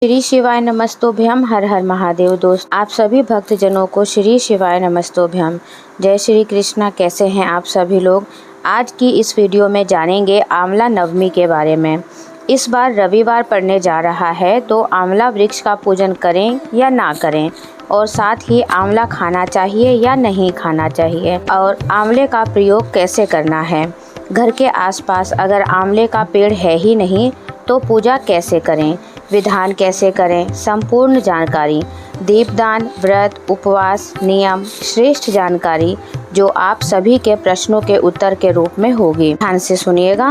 श्री शिवाय नमस्तोभ्यम। हर हर महादेव। दोस्त, आप सभी भक्तजनों को श्री शिवाय नमस्तोभ्यम। जय श्री कृष्णा। कैसे हैं आप सभी लोग? आज की इस वीडियो में जानेंगे आंवला नवमी के बारे में। इस बार रविवार पड़ने जा रहा है, तो आंवला वृक्ष का पूजन करें या ना करें, और साथ ही आंवला खाना चाहिए या नहीं खाना चाहिए, और आंवले का प्रयोग कैसे करना है। घर के आसपास अगर आंवले का पेड़ है ही नहीं तो पूजा कैसे करें, विधान कैसे करें, संपूर्ण जानकारी, दीपदान, व्रत, उपवास, नियम, श्रेष्ठ जानकारी जो आप सभी के प्रश्नों के उत्तर के रूप में होगी। ध्यान से सुनिएगा,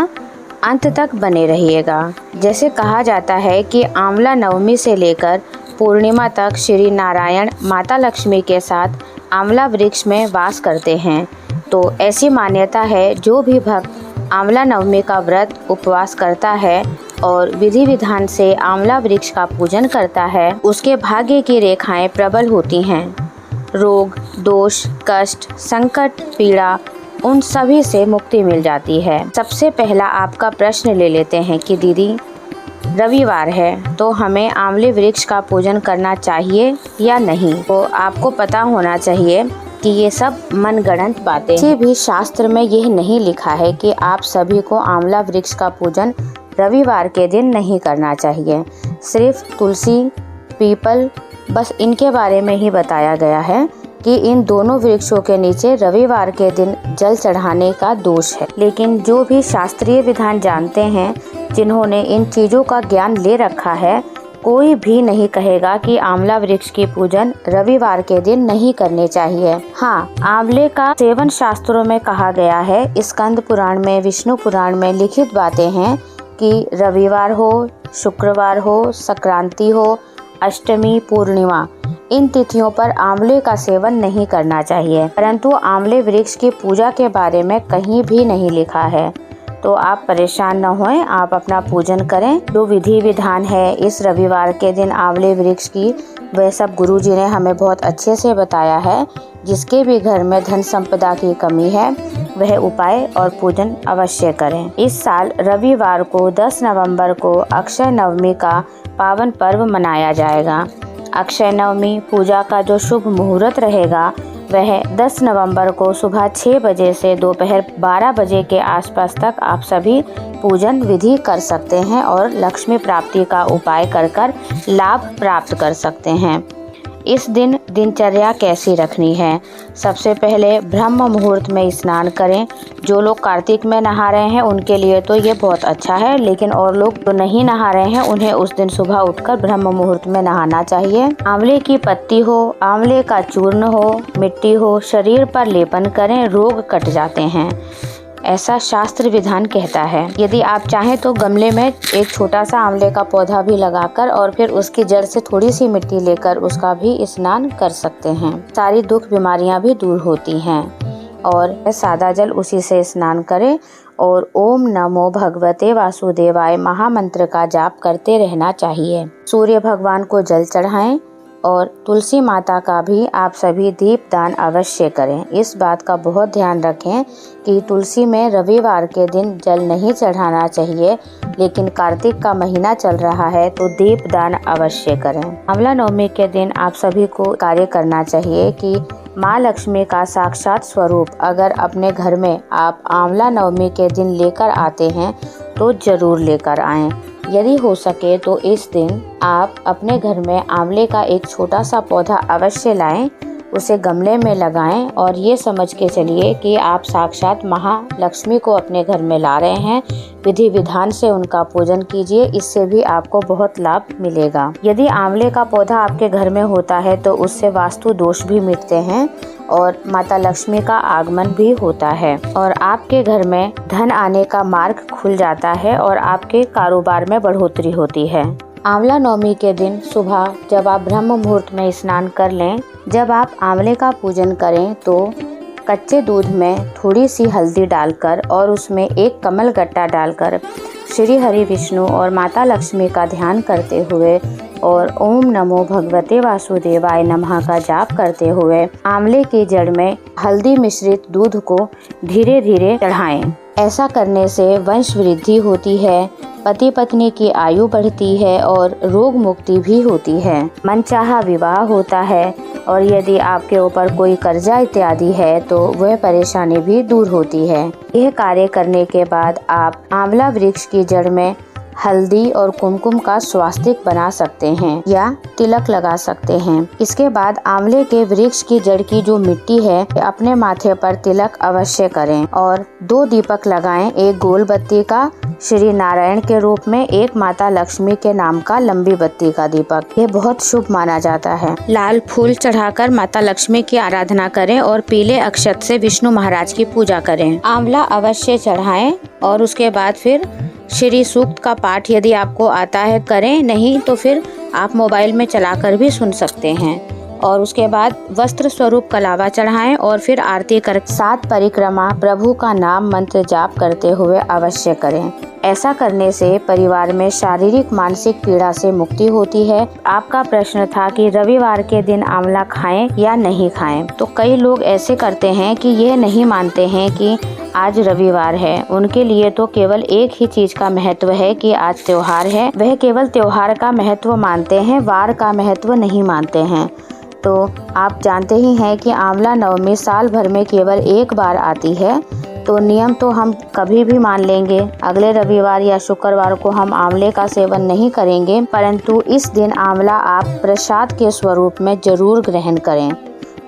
अंत तक बने रहिएगा। जैसे कहा जाता है कि आंवला नवमी से लेकर पूर्णिमा तक श्री नारायण माता लक्ष्मी के साथ आंवला वृक्ष में वास करते हैं, तो ऐसी मान्यता है जो भी भक्त आंवला नवमी का व्रत उपवास करता है और विधि विधान से आंवला वृक्ष का पूजन करता है, उसके भाग्य की रेखाएं प्रबल होती हैं। रोग, दोष, कष्ट, संकट, पीड़ा, उन सभी से मुक्ति मिल जाती है। सबसे पहला आपका प्रश्न ले लेते हैं कि दीदी, रविवार है तो हमें आंवले वृक्ष का पूजन करना चाहिए या नहीं। तो आपको पता होना चाहिए कि ये सब मनगढ़ंत बातें हैं। किसी भी शास्त्र में यह नहीं लिखा है कि आप सभी को आंवला वृक्ष का पूजन रविवार के दिन नहीं करना चाहिए। सिर्फ तुलसी, पीपल, बस इनके बारे में ही बताया गया है कि इन दोनों वृक्षों के नीचे रविवार के दिन जल चढ़ाने का दोष है। लेकिन जो भी शास्त्रीय विधान जानते हैं, जिन्होंने इन चीज़ों का ज्ञान ले रखा है, कोई भी नहीं कहेगा कि आंवला वृक्ष की पूजन रविवार के दिन नहीं करने चाहिए। हाँ, आंवले का सेवन शास्त्रों में कहा गया है। स्कंद पुराण में, विष्णु पुराण में लिखित बातें हैं कि रविवार हो, शुक्रवार हो, संक्रांति हो, अष्टमी, पूर्णिमा, इन तिथियों पर आंवले का सेवन नहीं करना चाहिए। परंतु आंवले वृक्ष की पूजा के बारे में कहीं भी नहीं लिखा है, तो आप परेशान न होएं, आप अपना पूजन करें। जो विधि विधान है इस रविवार के दिन आंवले वृक्ष की, वह सब गुरुजी ने हमें बहुत अच्छे से बताया है। जिसके भी घर में धन संपदा की कमी है, वह उपाय और पूजन अवश्य करें। इस साल रविवार को 10 नवंबर को अक्षय नवमी का पावन पर्व मनाया जाएगा। अक्षय नवमी पूजा का जो शुभ मुहूर्त रहेगा, वह 10 नवंबर को सुबह 6 बजे से दोपहर 12 बजे के आसपास तक आप सभी पूजन विधि कर सकते हैं और लक्ष्मी प्राप्ति का उपाय कर लाभ प्राप्त कर सकते हैं। इस दिन दिनचर्या कैसी रखनी है? सबसे पहले ब्रह्म मुहूर्त में स्नान करें। जो लोग कार्तिक में नहा रहे हैं उनके लिए तो ये बहुत अच्छा है, लेकिन और लोग जो नहीं नहा रहे हैं उन्हें उस दिन सुबह उठकर ब्रह्म मुहूर्त में नहाना चाहिए। आंवले की पत्ती हो, आंवले का चूर्ण हो, मिट्टी हो, शरीर पर लेपन करें, रोग कट जाते हैं, ऐसा शास्त्र विधान कहता है। यदि आप चाहें तो गमले में एक छोटा सा आंवले का पौधा भी लगाकर और फिर उसकी जड़ से थोड़ी सी मिट्टी लेकर उसका भी स्नान कर सकते हैं। सारी दुख बीमारियां भी दूर होती हैं। और सादा जल उसी से स्नान करें और ओम नमो भगवते वासुदेवाय महामंत्र का जाप करते रहना चाहिए। सूर्य भगवान को जल चढ़ाएं और तुलसी माता का भी आप सभी दीपदान अवश्य करें। इस बात का बहुत ध्यान रखें कि तुलसी में रविवार के दिन जल नहीं चढ़ाना चाहिए, लेकिन कार्तिक का महीना चल रहा है तो दीपदान अवश्य करें। आंवला नवमी के दिन आप सभी को कार्य करना चाहिए कि माँ लक्ष्मी का साक्षात स्वरूप अगर अपने घर में आप आंवला नवमी के दिन लेकर आते हैं तो जरूर लेकर आएं। यदि हो सके तो इस दिन आप अपने घर में आंवले का एक छोटा सा पौधा अवश्य लाएं, उसे गमले में लगाएं और ये समझ के चलिए कि आप साक्षात महालक्ष्मी को अपने घर में ला रहे हैं। विधि विधान से उनका पूजन कीजिए, इससे भी आपको बहुत लाभ मिलेगा। यदि आंवले का पौधा आपके घर में होता है तो उससे वास्तु दोष भी मिटते हैं और माता लक्ष्मी का आगमन भी होता है और आपके घर में धन आने का मार्ग खुल जाता है और आपके कारोबार में बढ़ोतरी होती है। आंवला नवमी के दिन सुबह जब आप ब्रह्म मुहूर्त में स्नान कर लें, जब आप आंवले का पूजन करें तो कच्चे दूध में थोड़ी सी हल्दी डालकर और उसमें एक कमल गट्टा डालकर श्री हरि विष्णु और माता लक्ष्मी का ध्यान करते हुए और ओम नमो भगवते वासुदेवाय नमः का जाप करते हुए आंवले की जड़ में हल्दी मिश्रित दूध को धीरे धीरे चढ़ाएं। ऐसा करने से वंश वृद्धि होती है, पति पत्नी की आयु बढ़ती है और रोग मुक्ति भी होती है। मनचाहा विवाह होता है और यदि आपके ऊपर कोई कर्जा इत्यादि है तो वह परेशानी भी दूर होती है। यह कार्य करने के बाद आप आंवला वृक्ष की जड़ में हल्दी और कुमकुम का स्वास्तिक बना सकते हैं या तिलक लगा सकते हैं। इसके बाद आंवले के वृक्ष की जड़ की जो मिट्टी है अपने माथे पर तिलक अवश्य करें और 2 दीपक लगाएं, एक गोल बत्ती का श्री नारायण के रूप में, एक माता लक्ष्मी के नाम का लंबी बत्ती का दीपक। ये बहुत शुभ माना जाता है। लाल फूल चढ़ाकर माता लक्ष्मी की आराधना करें और पीले अक्षत से विष्णु महाराज की पूजा करें। आंवला अवश्य चढ़ाएं और उसके बाद फिर श्री सूक्त का पाठ यदि आपको आता है करें, नहीं तो फिर आप मोबाइल में चलाकर भी सुन सकते हैं। और उसके बाद वस्त्र स्वरूप कलावा चढ़ाएं और फिर आरती कर 7 परिक्रमा प्रभु का नाम मंत्र जाप करते हुए अवश्य करें। ऐसा करने से परिवार में शारीरिक मानसिक पीड़ा से मुक्ति होती है। आपका प्रश्न था कि रविवार के दिन आंवला खाएं या नहीं खाएं, तो कई लोग ऐसे करते हैं कि यह नहीं मानते हैं कि आज रविवार है। उनके लिए तो केवल एक ही चीज का महत्व है कि आज त्योहार है। वह केवल त्योहार का महत्व मानते हैं, वार का महत्व नहीं मानते हैं। तो आप जानते ही हैं कि आंवला नवमी साल भर में केवल एक बार आती है, तो नियम तो हम कभी भी मान लेंगे। अगले रविवार या शुक्रवार को हम आंवले का सेवन नहीं करेंगे, परंतु इस दिन आंवला आप प्रसाद के स्वरूप में जरूर ग्रहण करें,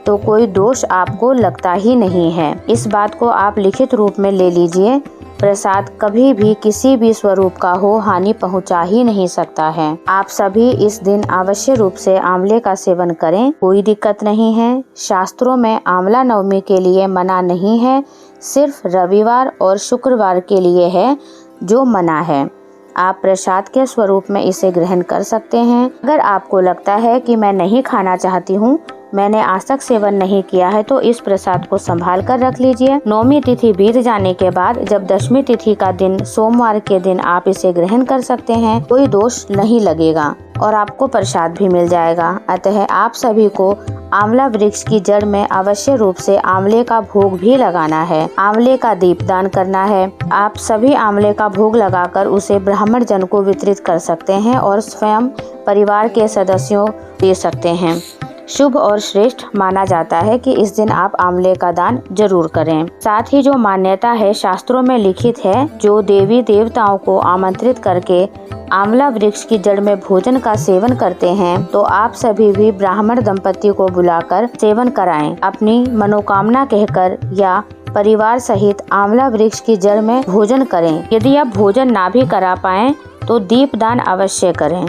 तो कोई दोष आपको लगता ही नहीं है। इस बात को आप लिखित रूप में ले लीजिए। प्रसाद कभी भी किसी भी स्वरूप का हो हानि पहुंचा ही नहीं सकता है। आप सभी इस दिन अवश्य रूप से आंवले का सेवन करें, कोई दिक्कत नहीं है। शास्त्रों में आंवला नवमी के लिए मना नहीं है, सिर्फ रविवार और शुक्रवार के लिए है जो मना है। आप प्रसाद के स्वरूप में इसे ग्रहण कर सकते हैं। अगर आपको लगता है कि मैं नहीं खाना चाहती हूँ, मैंने आज तक सेवन नहीं किया है, तो इस प्रसाद को संभाल कर रख लीजिए। नौमी तिथि बीत जाने के बाद जब 10वीं तिथि का दिन सोमवार के दिन आप इसे ग्रहण कर सकते हैं, कोई दोष नहीं लगेगा और आपको प्रसाद भी मिल जाएगा। अतः आप सभी को आंवला वृक्ष की जड़ में अवश्य रूप से आंवले का भोग भी लगाना है, आंवले का दीपदान करना है। आप सभी आंवले का भोग लगाकर उसे ब्राह्मण जन को वितरित कर सकते हैं और स्वयं परिवार के सदस्यों दे सकते हैं। शुभ और श्रेष्ठ माना जाता है कि इस दिन आप आंवले का दान जरूर करें। साथ ही जो मान्यता है शास्त्रों में लिखित है, जो देवी देवताओं को आमंत्रित करके आंवला वृक्ष की जड़ में भोजन का सेवन करते हैं, तो आप सभी भी ब्राह्मण दंपति को बुलाकर सेवन कराएं। अपनी मनोकामना कहकर या परिवार सहित आंवला वृक्ष की जड़ में भोजन करें। यदि आप भोजन ना भी करा पाएं तो दीपदान अवश्य करें,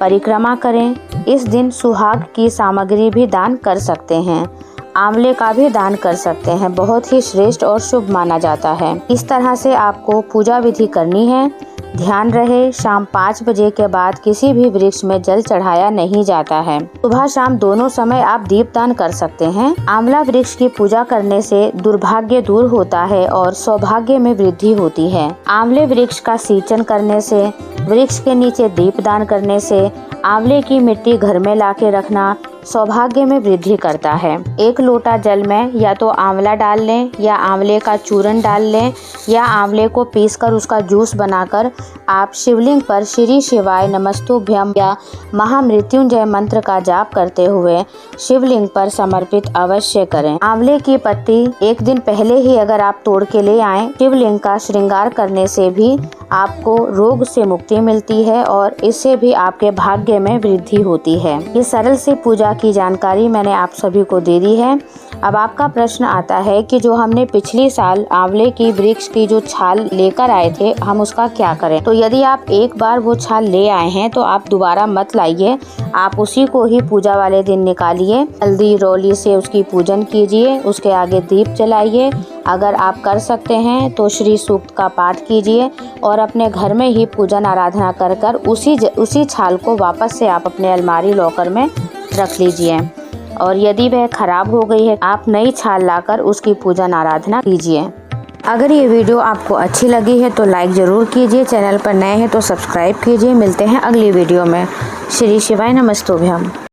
परिक्रमा करें। इस दिन सुहाग की सामग्री भी दान कर सकते हैं, आंवले का भी दान कर सकते हैं। बहुत ही श्रेष्ठ और शुभ माना जाता है। इस तरह से आपको पूजा विधि करनी है। ध्यान रहे, शाम 5 बजे के बाद किसी भी वृक्ष में जल चढ़ाया नहीं जाता है। सुबह शाम दोनों समय आप दीपदान कर सकते हैं। आंवला वृक्ष की पूजा करने से दुर्भाग्य दूर होता है और सौभाग्य में वृद्धि होती है। आंवले वृक्ष का सिंचन करने से, वृक्ष के नीचे दीपदान करने से, आंवले की मिट्टी घर में लाके रखना सौभाग्य में वृद्धि करता है। 1 लोटा जल में या तो आंवला डाल लें या आंवले का चूर्ण डाल लें या आंवले को पीसकर उसका जूस बनाकर आप शिवलिंग पर श्री शिवाय नमस्तुभ्यम या महामृत्युंजय मंत्र का जाप करते हुए शिवलिंग पर समर्पित अवश्य करें। आंवले की पत्ती एक दिन पहले ही अगर आप तोड़ के ले आएं, शिवलिंग का श्रृंगार करने से भी आपको रोग से मुक्ति मिलती है और इससे भी आपके भाग्य में वृद्धि होती है। ये सरल सी पूजा की जानकारी मैंने आप सभी को दे दी है। अब आपका प्रश्न आता है कि जो हमने पिछली साल आंवले की वृक्ष की जो छाल लेकर आए थे, हम उसका क्या करें? तो यदि आप एक बार वो छाल ले आए हैं तो आप दोबारा मत लाइए, आप उसी को ही पूजा वाले दिन निकालिए, हल्दी रोली से उसकी पूजन कीजिए, उसके आगे दीप जलाइए। अगर आप कर सकते हैं तो श्री सूक्त का पाठ कीजिए और अपने घर में ही पूजन आराधना कर कर उसी छाल को वापस से आप अपने अलमारी लॉकर में रख लीजिए। और यदि वह खराब हो गई है, आप नई छाल लाकर उसकी पूजन आराधना कीजिए। अगर ये वीडियो आपको अच्छी लगी है तो लाइक ज़रूर कीजिए, चैनल पर नए हैं तो सब्सक्राइब कीजिए। मिलते हैं अगली वीडियो में। श्री शिवाय नमस्तुभ्यम।